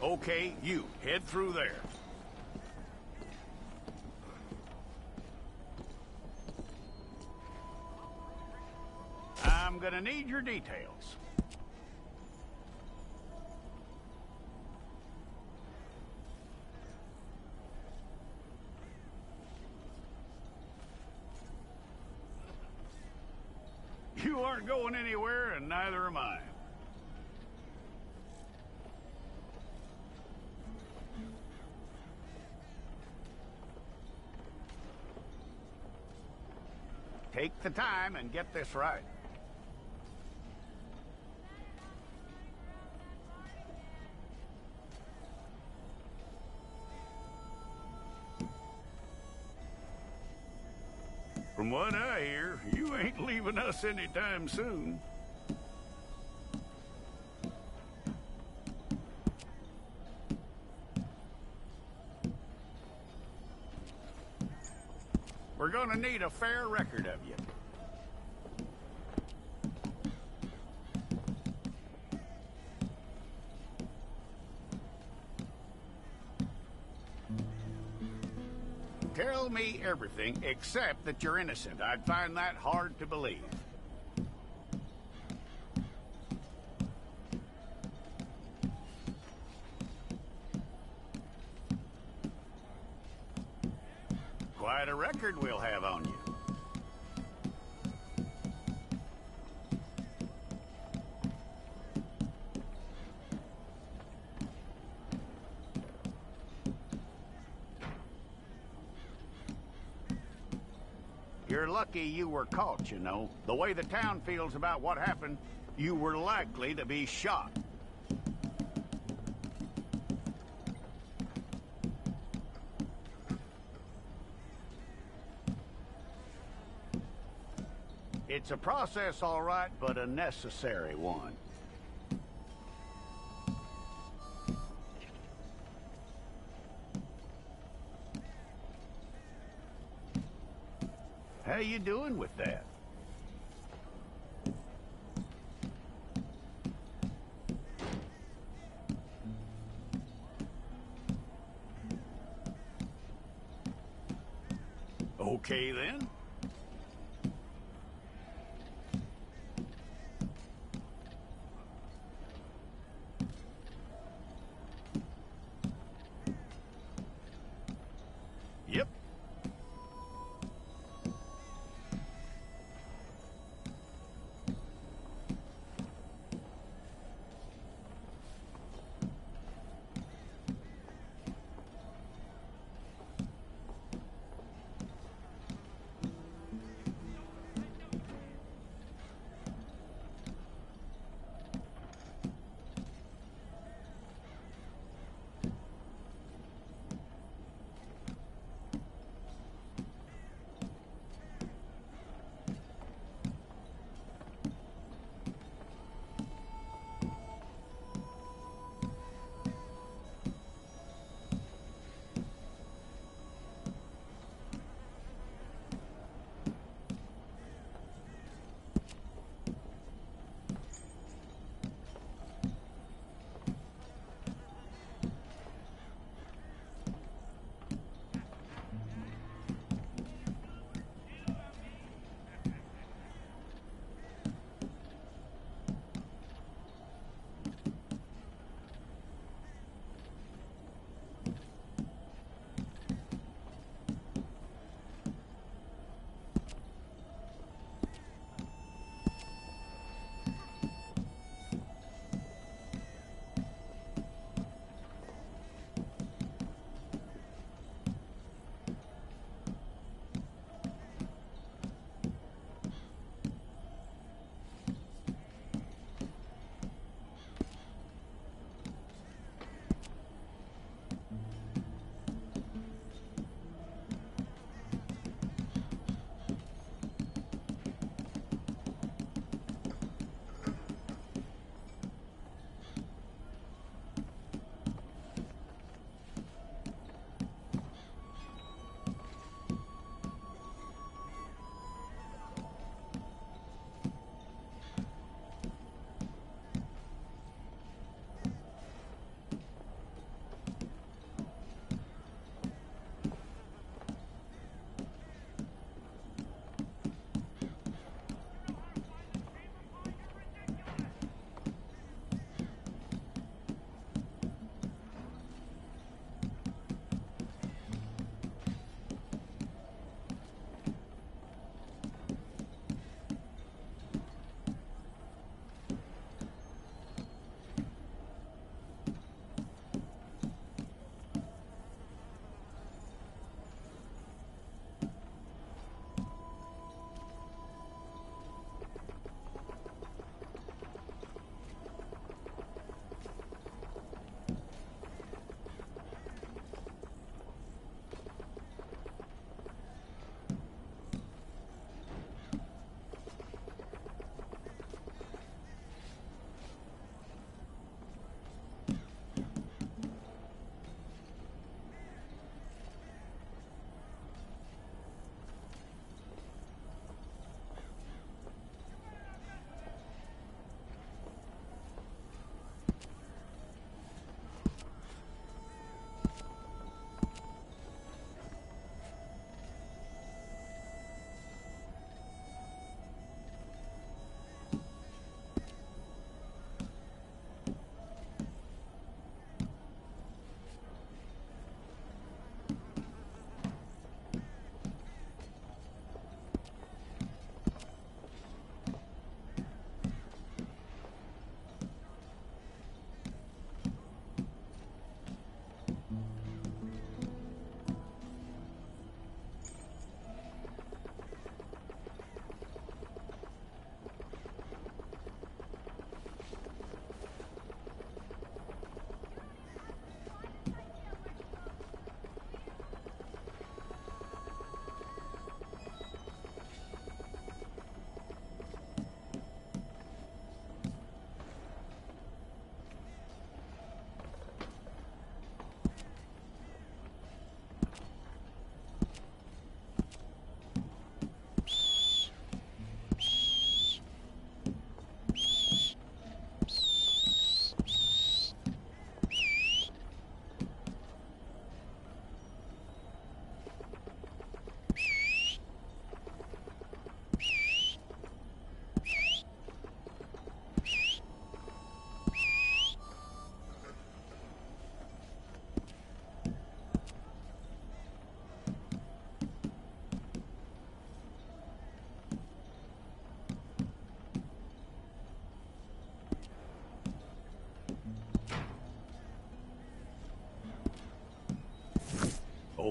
Okay, you, head through there. I'm gonna need your details. You aren't going anywhere, and neither am I. Take the time and get this right. From what I hear, you ain't leaving us anytime soon. We're gonna need a fair record of you. Tell me everything except that you're innocent. I'd find that hard to believe. Quite a record we'll have on you. You're lucky you were caught, you know. The way the town feels about what happened, you were likely to be shot. It's a process, all right, but a necessary one. How you doing with that? Okay, then. Yep.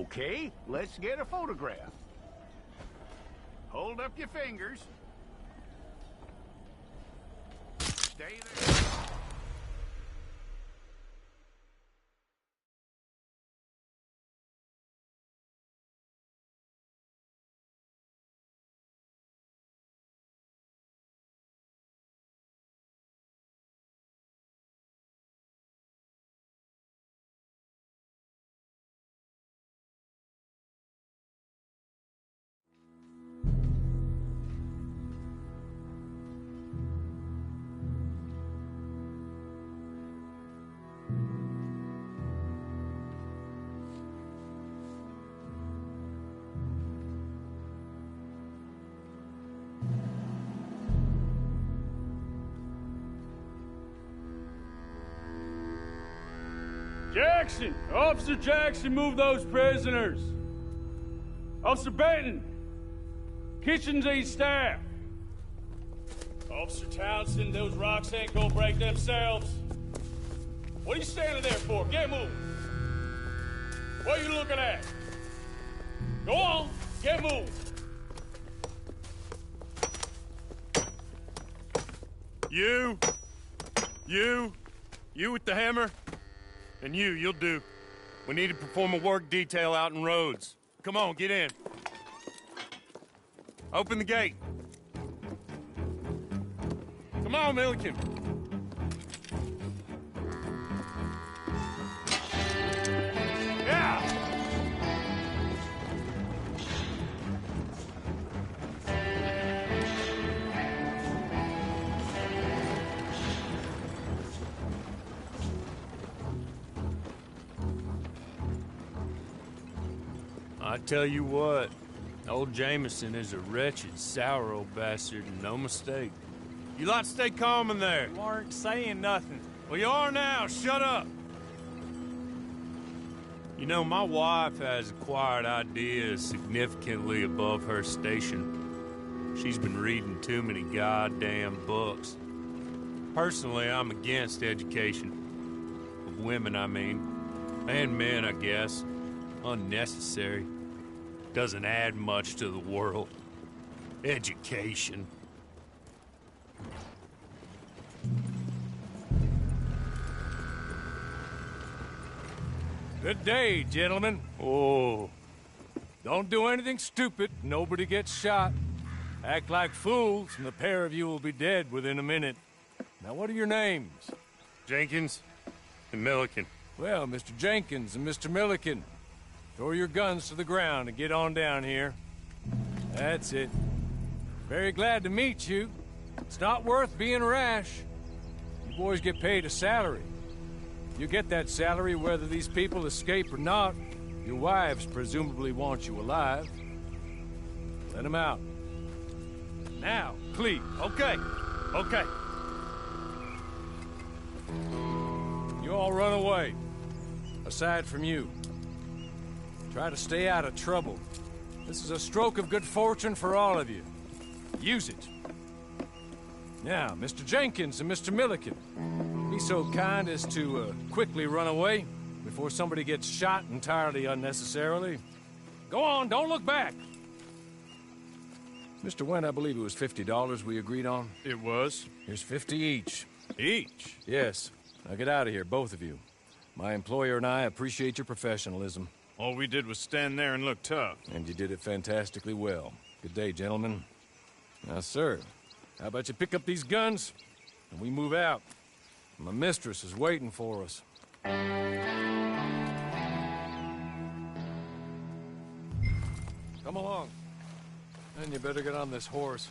Okay, let's get a photograph. Hold up your fingers. Stay there. Jackson! Officer Jackson, move those prisoners! Officer Benton! Kitchens aid staff! Officer Townsend, those rocks ain't gonna break themselves. What are you standing there for? Get moving! What are you looking at? Go on, get moving! You with the hammer? And you'll do. We need to perform a work detail out in Rhodes. Come on, get in. Open the gate. Come on, Milliken. Yeah! I tell you what, old Jameson is a wretched, sour old bastard, and no mistake. You lot stay calm in there. You aren't saying nothing. Well, you are now. Shut up. You know, my wife has acquired ideas significantly above her station. She's been reading too many goddamn books. Personally, I'm against education. Of women, I mean. And men, I guess. Unnecessary. Doesn't add much to the world. Education. Good day, gentlemen. Oh. Don't do anything stupid. Nobody gets shot. Act like fools, and the pair of you will be dead within a minute. Now, what are your names? Jenkins and Milliken. Well, Mr. Jenkins and Mr. Milliken, throw your guns to the ground and get on down here. That's it. Very glad to meet you. It's not worth being rash. You boys get paid a salary. You get that salary whether these people escape or not. Your wives presumably want you alive. Let them out. Now, please. Okay. You all run away. Aside from you. Try to stay out of trouble. This is a stroke of good fortune for all of you. Use it. Now, Mr. Jenkins and Mr. Milliken, be so kind as to quickly run away before somebody gets shot entirely unnecessarily. Go on, don't look back. Mr. Wendt, I believe it was $50 we agreed on. It was. Here's 50 each. Each? Yes. Now get out of here, both of you. My employer and I appreciate your professionalism. All we did was stand there and look tough. And you did it fantastically well. Good day, gentlemen. Now, sir, how about you pick up these guns, and we move out? My mistress is waiting for us. Come along. And you better get on this horse.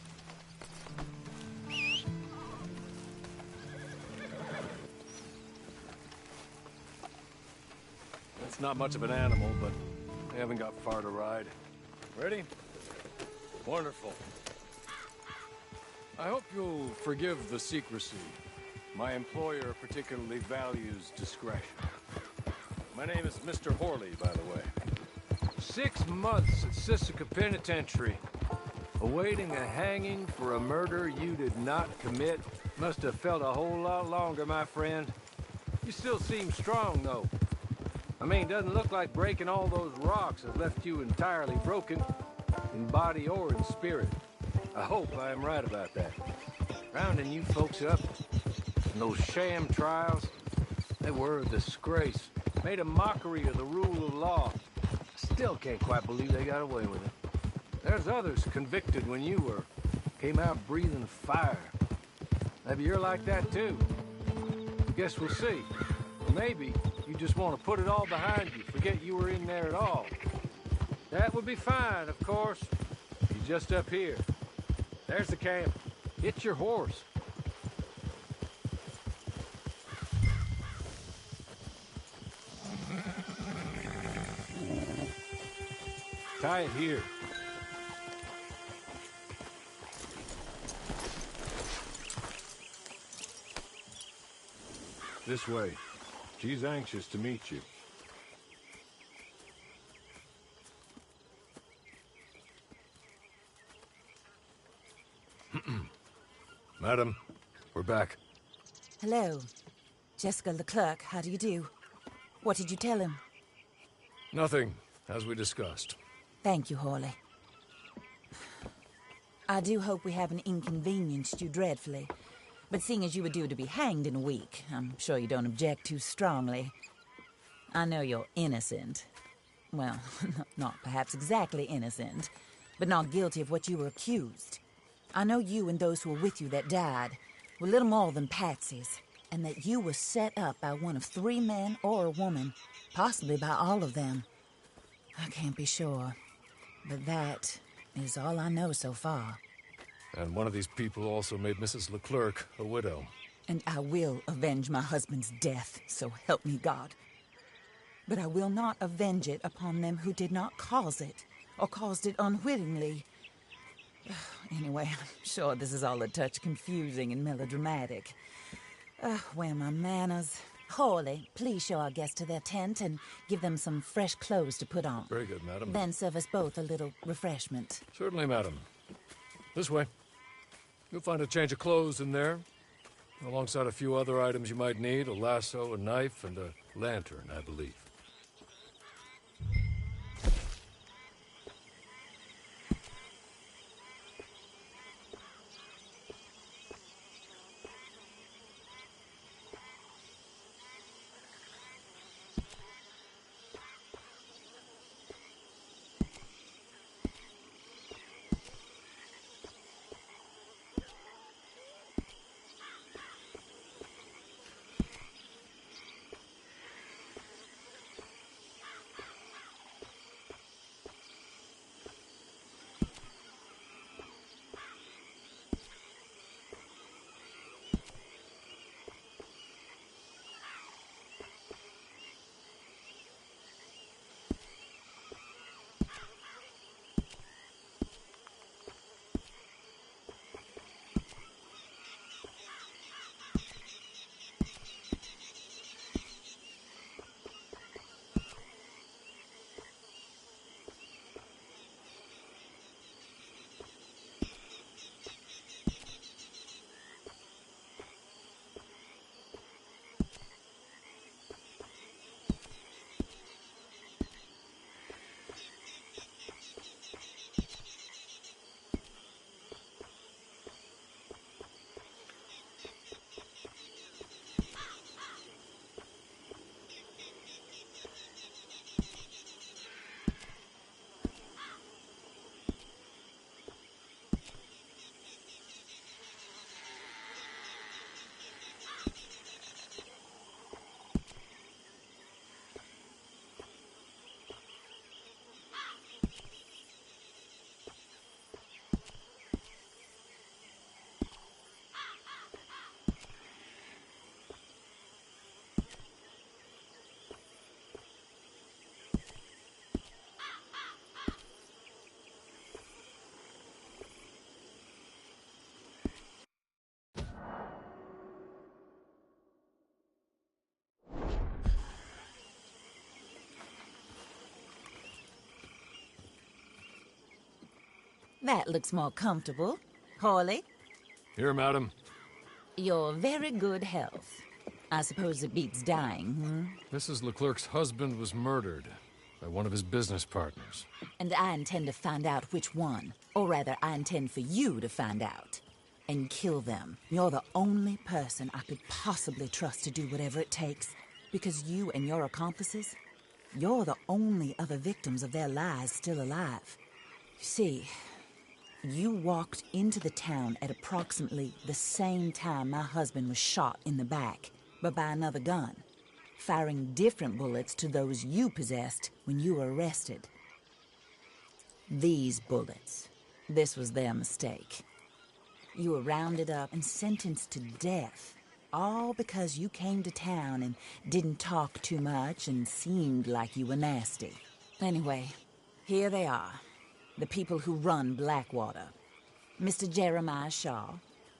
It's not much of an animal, but they haven't got far to ride. Ready? Wonderful. I hope you'll forgive the secrecy. My employer particularly values discretion. My name is Mr. Horley, by the way. 6 months at Sisika Penitentiary. Awaiting a hanging for a murder you did not commit. Must have felt a whole lot longer, my friend. You still seem strong, though. I mean, doesn't look like breaking all those rocks has left you entirely broken, in body or in spirit. I hope I am right about that. Rounding you folks up, and those sham trials, they were a disgrace. Made a mockery of the rule of law. Still can't quite believe they got away with it. There's others convicted when you were. Came out breathing fire. Maybe you're like that too. Guess we'll see. Or maybe you just want to put it all behind you, forget you were in there at all. That would be fine, of course. You're just up here. There's the camp. Get your horse. Tie it here. This way. She's anxious to meet you. Madam, we're back. Hello. Jessica Leclerc, how do you do? What did you tell him? Nothing, as we discussed. Thank you, Hawley. I do hope we haven't inconvenienced you dreadfully. But seeing as you were due to be hanged in a week, I'm sure you don't object too strongly. I know you're innocent. Well, not perhaps exactly innocent, but not guilty of what you were accused. I know you and those who were with you that died were little more than patsies, and that you were set up by one of 3 men or a woman, possibly by all of them. I can't be sure, but that is all I know so far. And one of these people also made Mrs. Leclerc a widow. And I will avenge my husband's death, so help me God. But I will not avenge it upon them who did not cause it, or caused it unwittingly. Anyway, I'm sure this is all a touch confusing and melodramatic. Where are my manners? Hawley, please show our guests to their tent and give them some fresh clothes to put on. Very good, madam. Then serve us both a little refreshment. Certainly, madam. This way. You'll find a change of clothes in there, alongside a few other items you might need, a lasso, a knife, and a lantern, I believe. That looks more comfortable. Hawley, Here, madam. your very good health. I suppose it beats dying, hmm? Mrs. Leclerc's husband was murdered by one of his business partners. And I intend to find out which one. Or rather, I intend for you to find out. And kill them. You're the only person I could possibly trust to do whatever it takes. Because you and your accomplices, you're the only other victims of their lies still alive. You see, you walked into the town at approximately the same time my husband was shot in the back, but by another gun, firing different bullets to those you possessed when you were arrested. These bullets, this was their mistake. You were rounded up and sentenced to death, all because you came to town and didn't talk too much and seemed like you were nasty. Anyway, here they are, the people who run Blackwater. Mr. Jeremiah Shaw,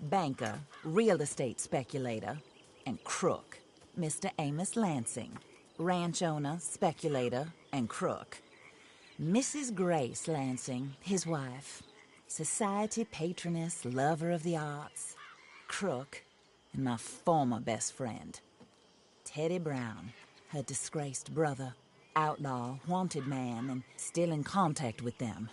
banker, real estate speculator, and crook. Mr. Amos Lansing, ranch owner, speculator, and crook. Mrs. Grace Lansing, his wife, society patroness, lover of the arts, crook, and my former best friend. Teddy Brown, her disgraced brother, outlaw, wanted man, and still in contact with them.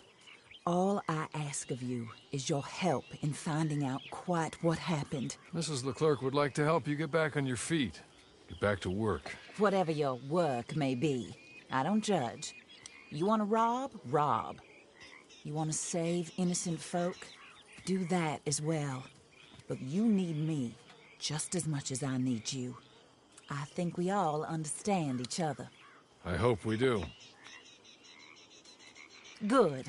All I ask of you is your help in finding out quite what happened. Mrs. Leclerc would like to help you get back on your feet. Get back to work. Whatever your work may be, I don't judge. You want to rob? Rob. You want to save innocent folk? Do that as well. But you need me just as much as I need you. I think we all understand each other. I hope we do. Good.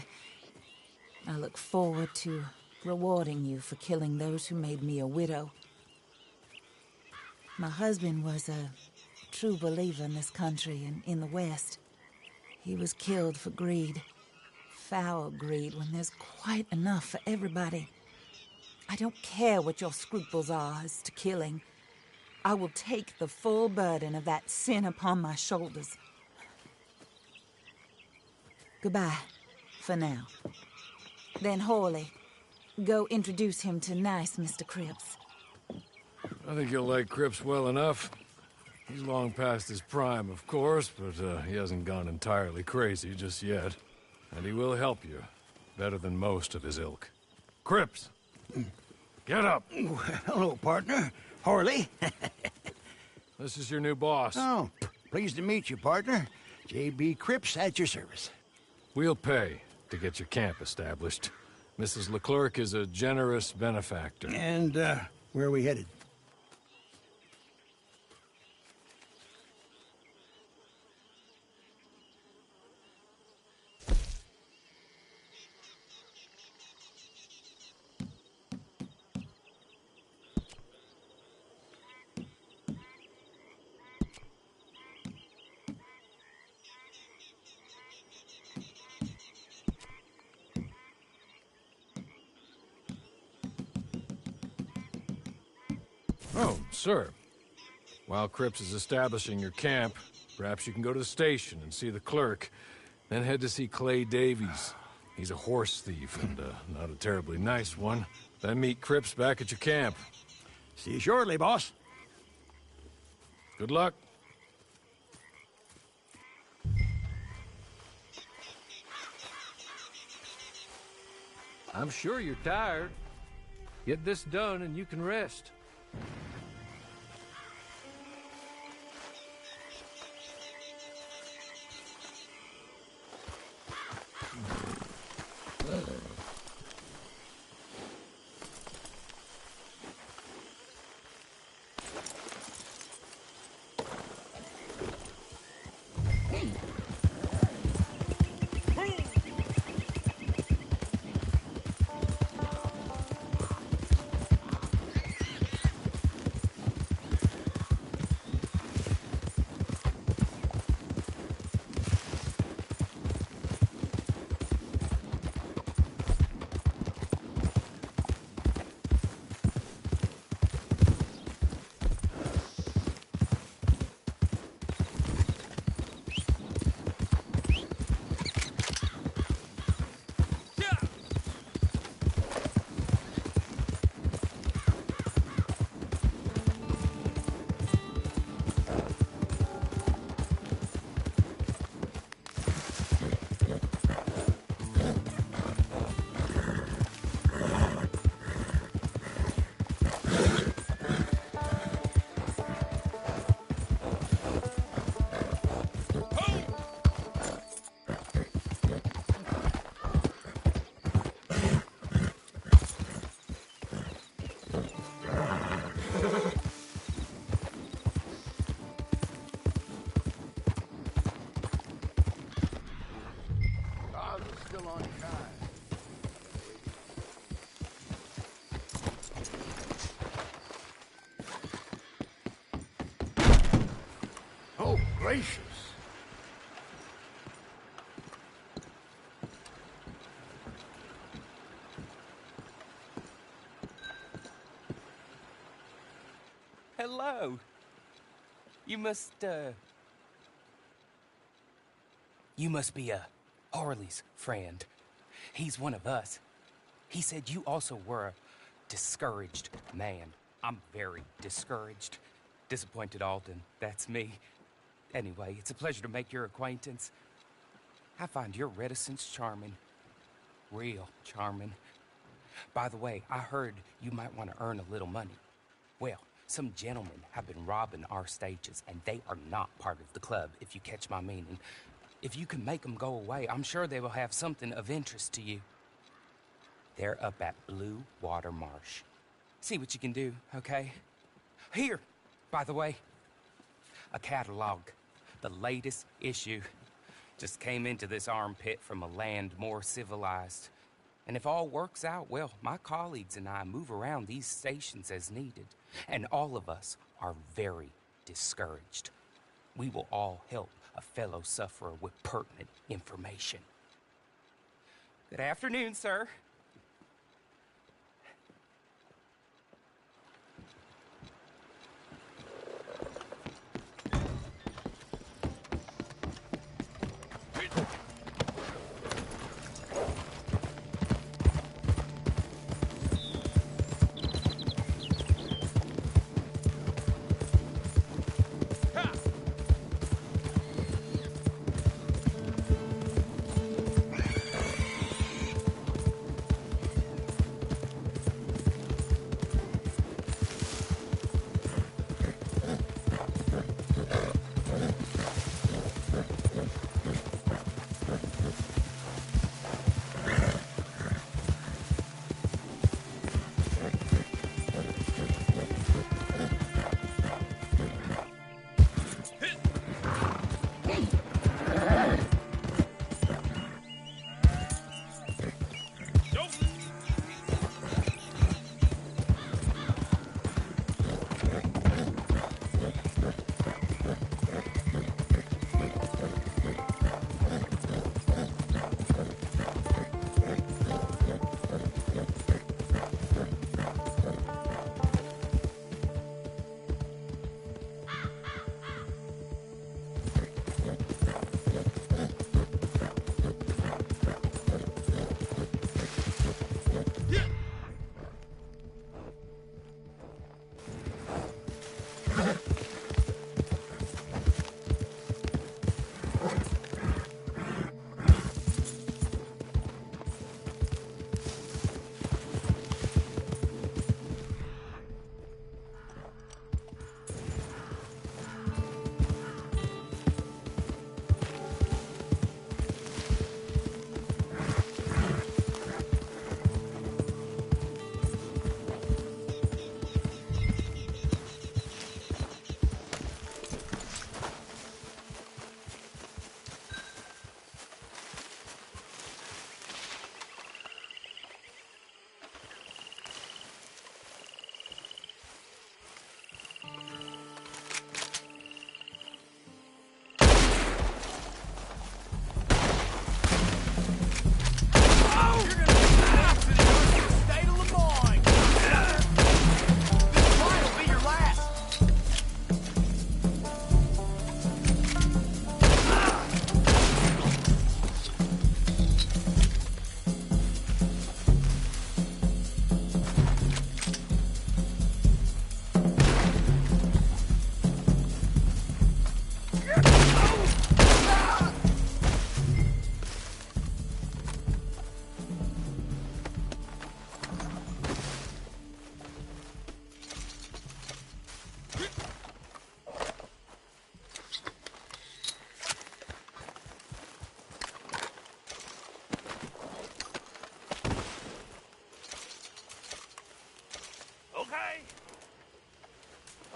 I look forward to rewarding you for killing those who made me a widow. My husband was a true believer in this country and in the West. He was killed for greed. Foul greed when there's quite enough for everybody. I don't care what your scruples are as to killing. I will take the full burden of that sin upon my shoulders. Goodbye, for now. Then Hawley, go introduce him to nice Mr. Cripps. I think you'll like Cripps well enough. He's long past his prime, of course, but he hasn't gone entirely crazy just yet. And he will help you, better than most of his ilk. Cripps! Get up! Hello, partner. Harley. This is your new boss. Oh, pleased to meet you, partner. J.B. Cripps at your service. We'll pay to get your camp established. Mrs. Leclerc is a generous benefactor. And, where are we headed? Oh, sir. While Cripps is establishing your camp, perhaps you can go to the station and see the clerk, then head to see Clay Davies. He's a horse thief, and not a terribly nice one. Then meet Cripps back at your camp. See you shortly, boss. Good luck. I'm sure you're tired. Get this done and you can rest. gracious. Hello. You must be Harley's friend. He's one of us. He said you also were a discouraged man. I'm very discouraged. Disappointed Alden, that's me. Anyway, it's a pleasure to make your acquaintance. I find your reticence charming. Real charming. By the way, I heard you might want to earn a little money. Well, some gentlemen have been robbing our stages, and they are not part of the club, if you catch my meaning. If you can make them go away, I'm sure they will have something of interest to you. They're up at Blue Water Marsh. See what you can do, okay? Here, by the way, a catalog. The latest issue. Just came into this armpit from a land more civilized. And if all works out, well, my colleagues and I move around these stations as needed. And all of us are very discouraged. We will all help a fellow sufferer with pertinent information. Good afternoon, sir.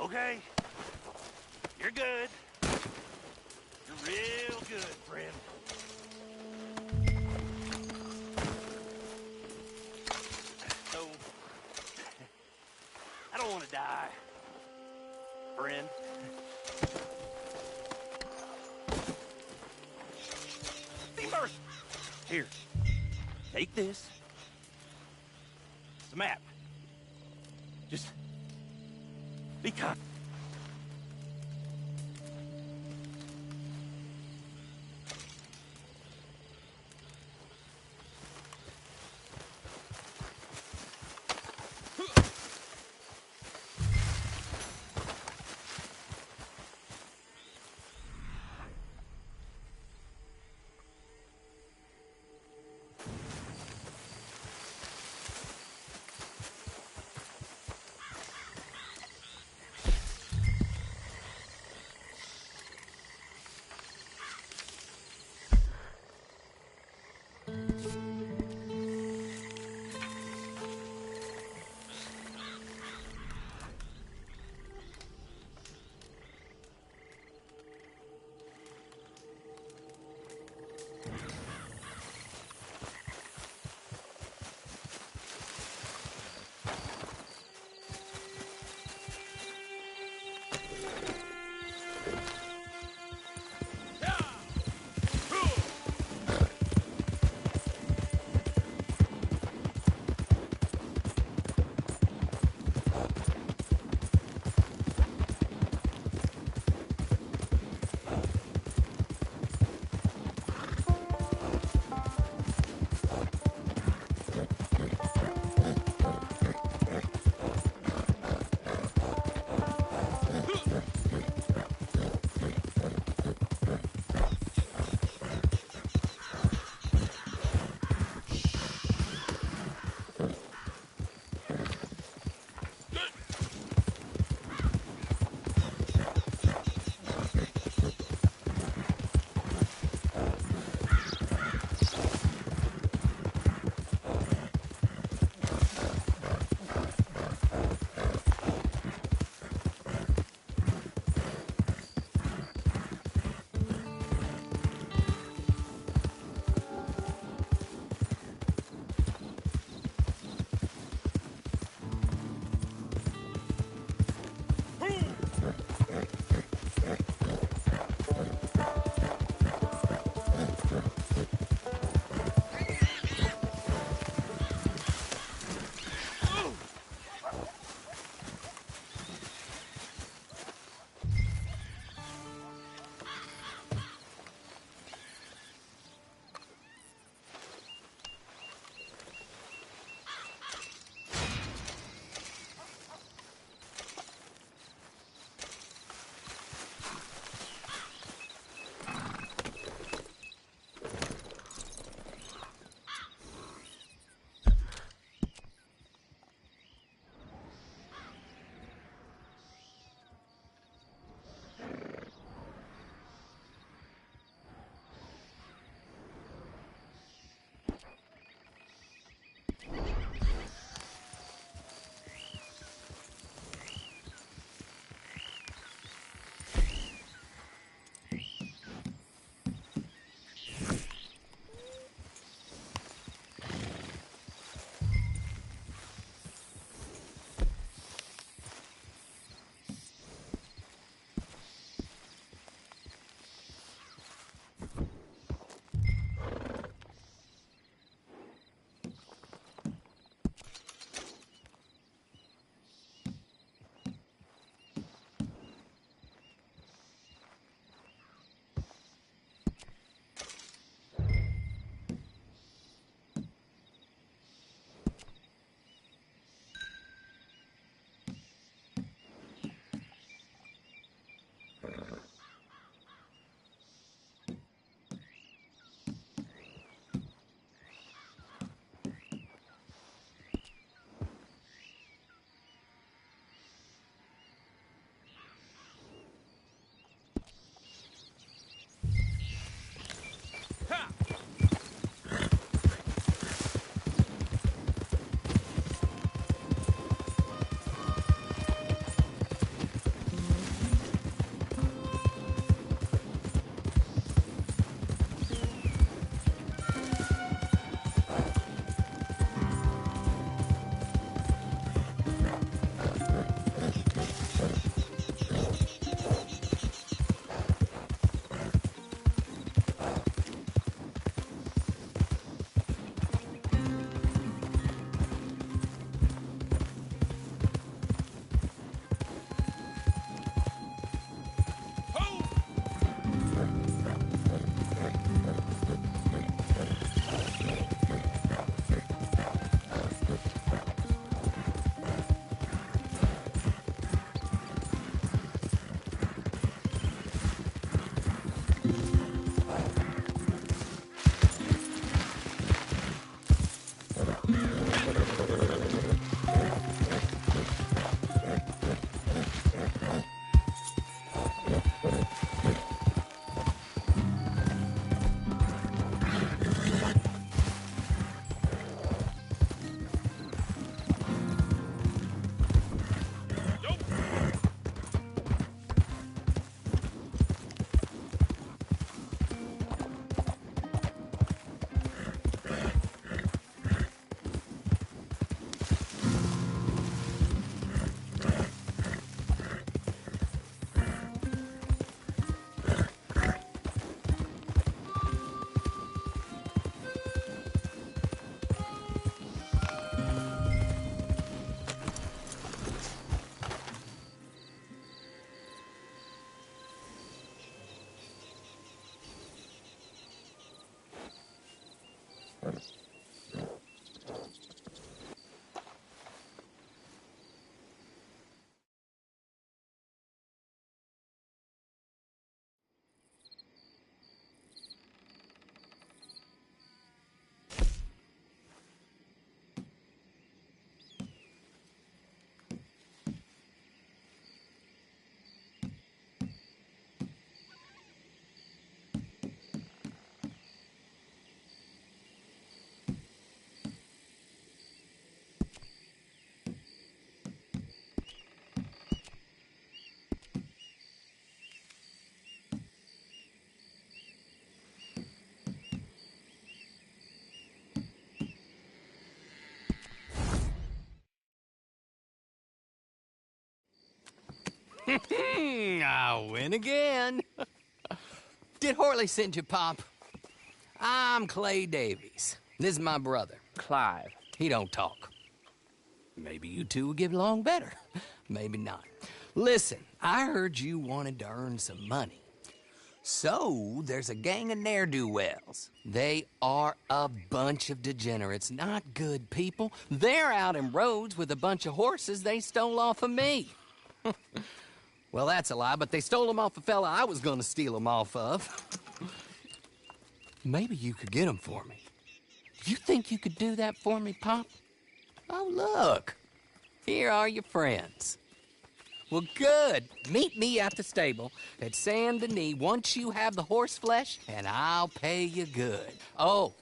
Okay? You're good. You're real good, friend. So, I don't want to die, friend. Here. Take this. It's a map. Just be kind. I win again. Did Horley send you, Pop? I'm Clay Davies. This is my brother, Clive. He don't talk. Maybe you two will get along better. Maybe not. Listen, I heard you wanted to earn some money. So, there's a gang of ne'er-do-wells. They are a bunch of degenerates, not good people. They're out in roads with a bunch of horses they stole off of me. Well, that's a lie, but they stole them off a fella I was gonna steal them off of. Maybe you could get them for me. You think you could do that for me, Pop? Oh, look. Here are your friends. Well, good. Meet me at the stable at Saint Denis once you have the horse flesh, and I'll pay you good. Oh,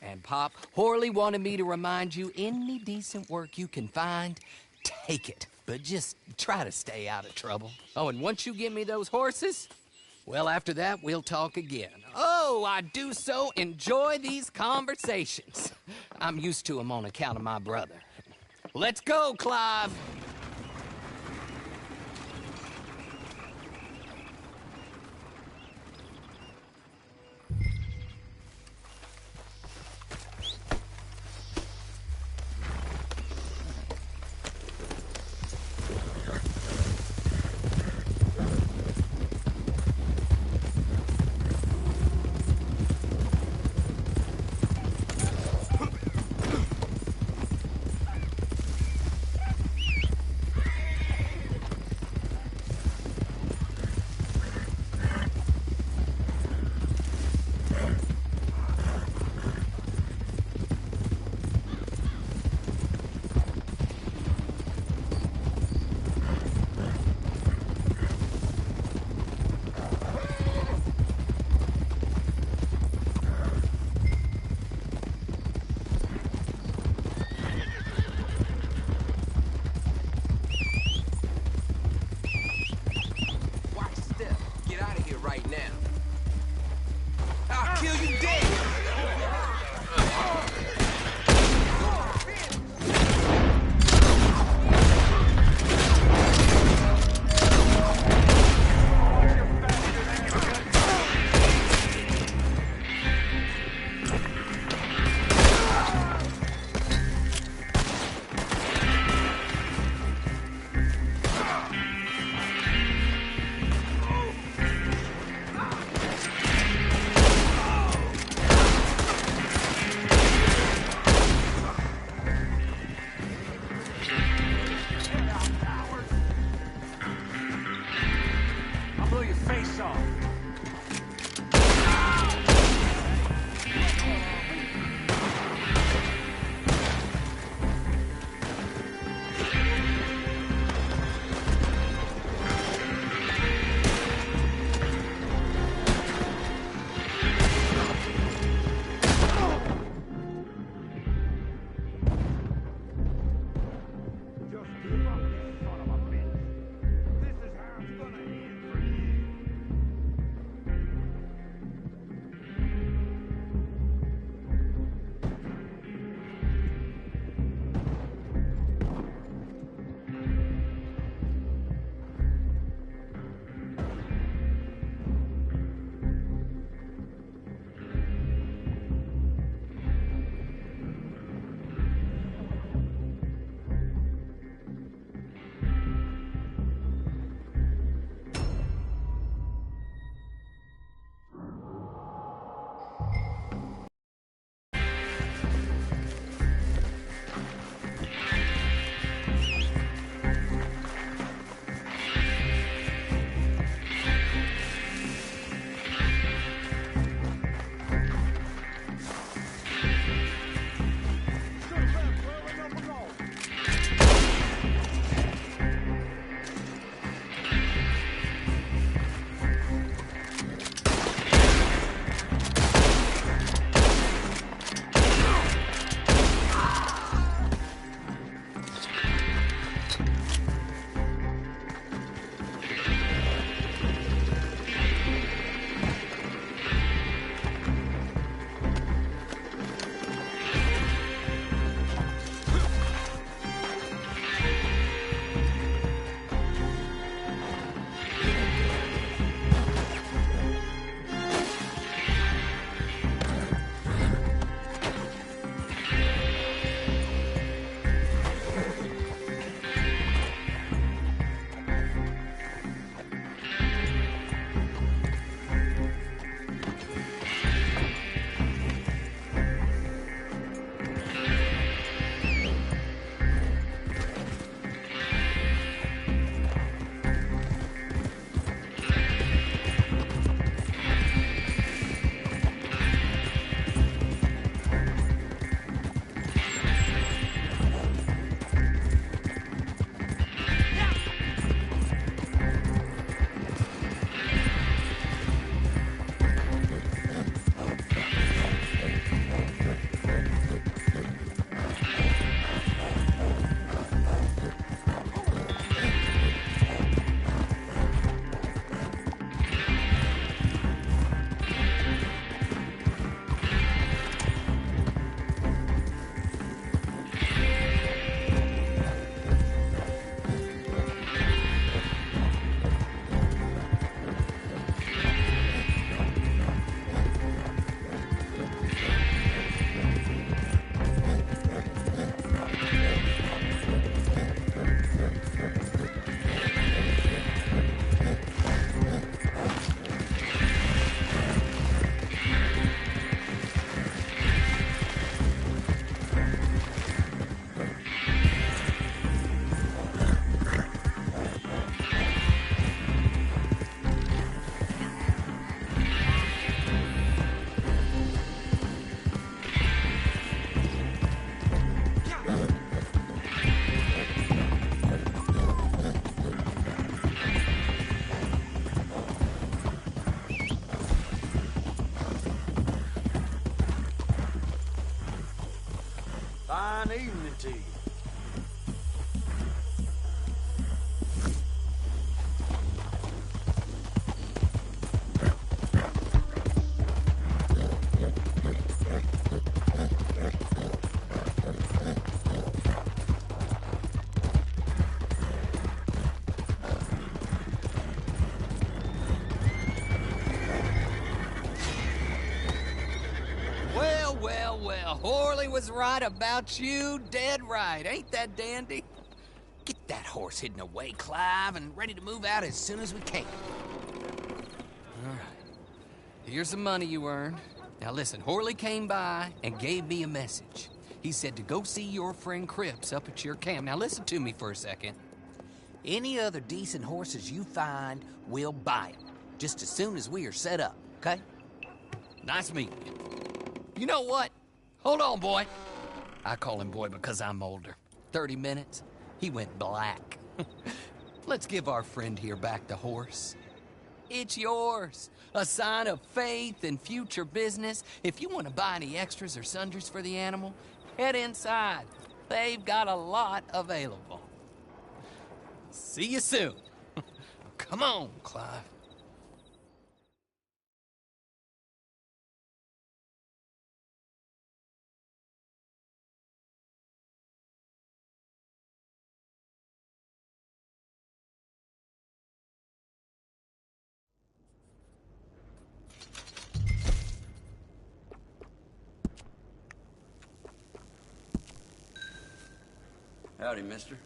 and Pop, Horley wanted me to remind you, any decent work you can find, take it. But just try to stay out of trouble. Oh, and once you give me those horses, well, after that, we'll talk again. Oh, I do so enjoy these conversations. I'm used to them on account of my brother. Let's go, Clive. fine evening to you. Well, Horley was right about you, dead right. Ain't that dandy? Get that horse hidden away, Clive, and ready to move out as soon as we can. All right. Here's the money you earned. Now listen, Horley came by and gave me a message. He said to go see your friend Cripps up at your camp. Now listen to me for a second. Any other decent horses you find, we'll buy them. Just as soon as we are set up, okay? Nice meeting you. You know what? Hold on, boy. I call him boy because I'm older. 30 minutes, he went black. Let's give our friend here back the horse. It's yours. A sign of faith and future business. If you want to buy any extras or sundries for the animal, head inside. They've got a lot available. See you soon. Come on, Clive. Howdy, mister.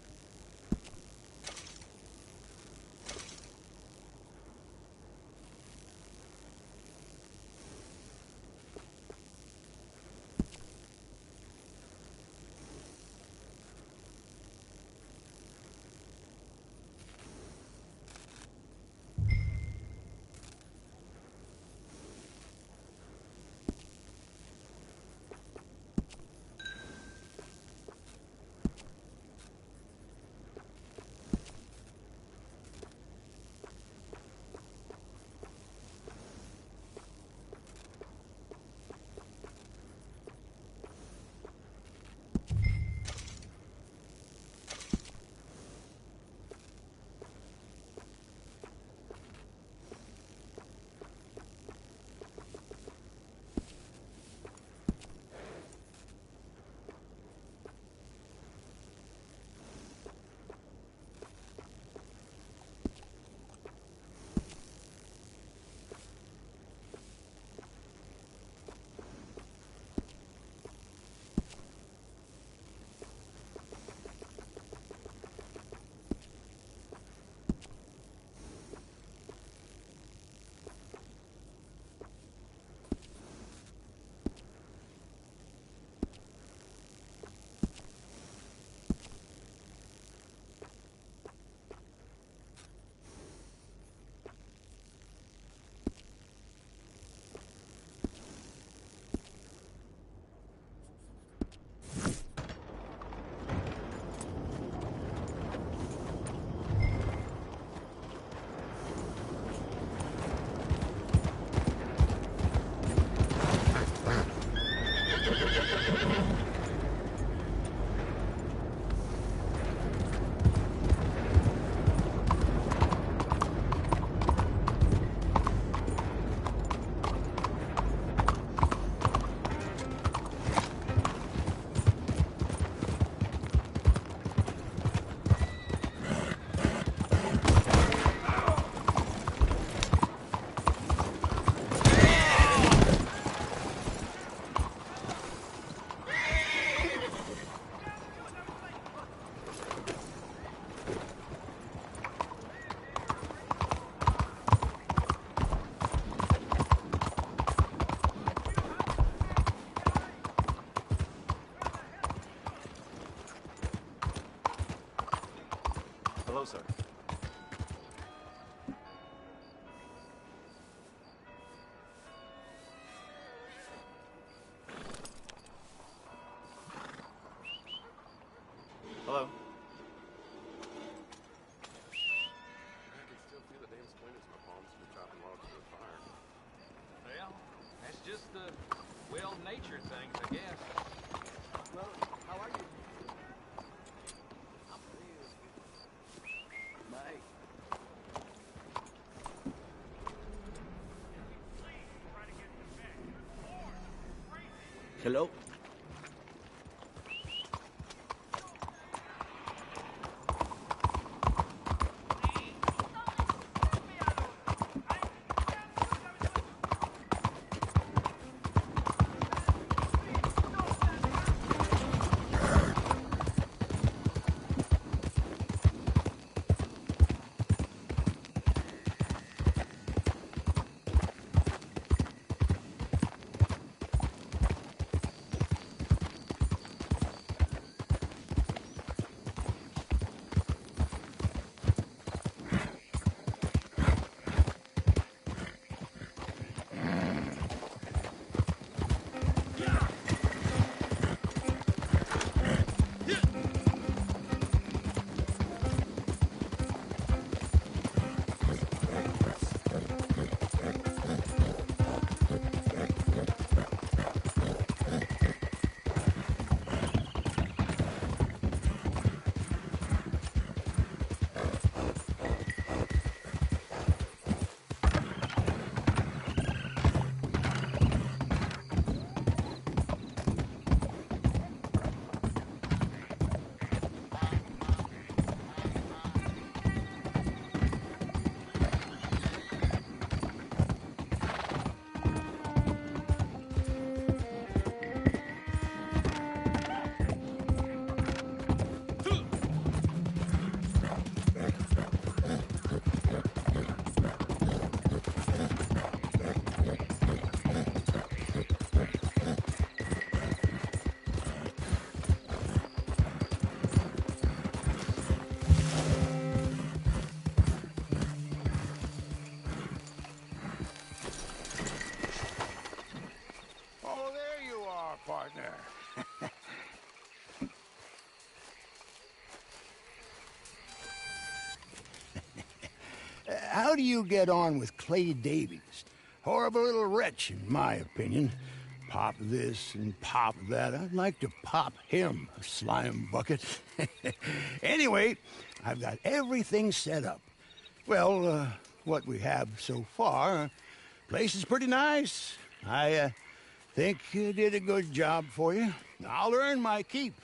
Hello, sir. Hello. I can still feel the damn splinters in my palms from chopping logs to the fire. Well, that's just the, well, nature things, I guess. Well, How are you? Hello? Oh, there you are, partner. How do you get on with Clay Davies? Horrible little wretch, in my opinion. Pop this and pop that. I'd like to pop him, a slime bucket. Anyway, I've got everything set up. Well, what we have so far, place is pretty nice. I think you did a good job for you. I'll earn my keep.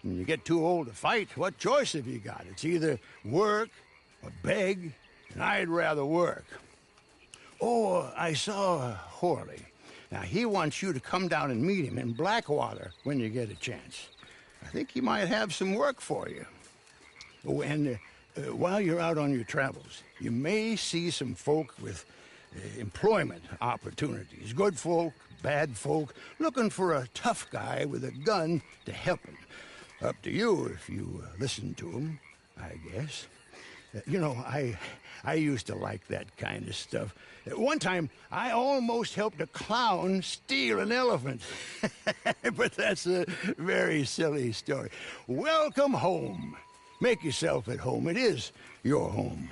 When you get too old to fight, what choice have you got? It's either work or beg, and I'd rather work. Oh, I saw Horley. Now, he wants you to come down and meet him in Blackwater when you get a chance. I think he might have some work for you. Oh, and while you're out on your travels, you may see some folk with employment opportunities. Good folk, bad folk, looking for a tough guy with a gun to help them. Up to you if you listen to them, I guess. You know, I used to like that kind of stuff. One time, I almost helped a clown steal an elephant. But that's a very silly story. Welcome home. Make yourself at home. It is your home.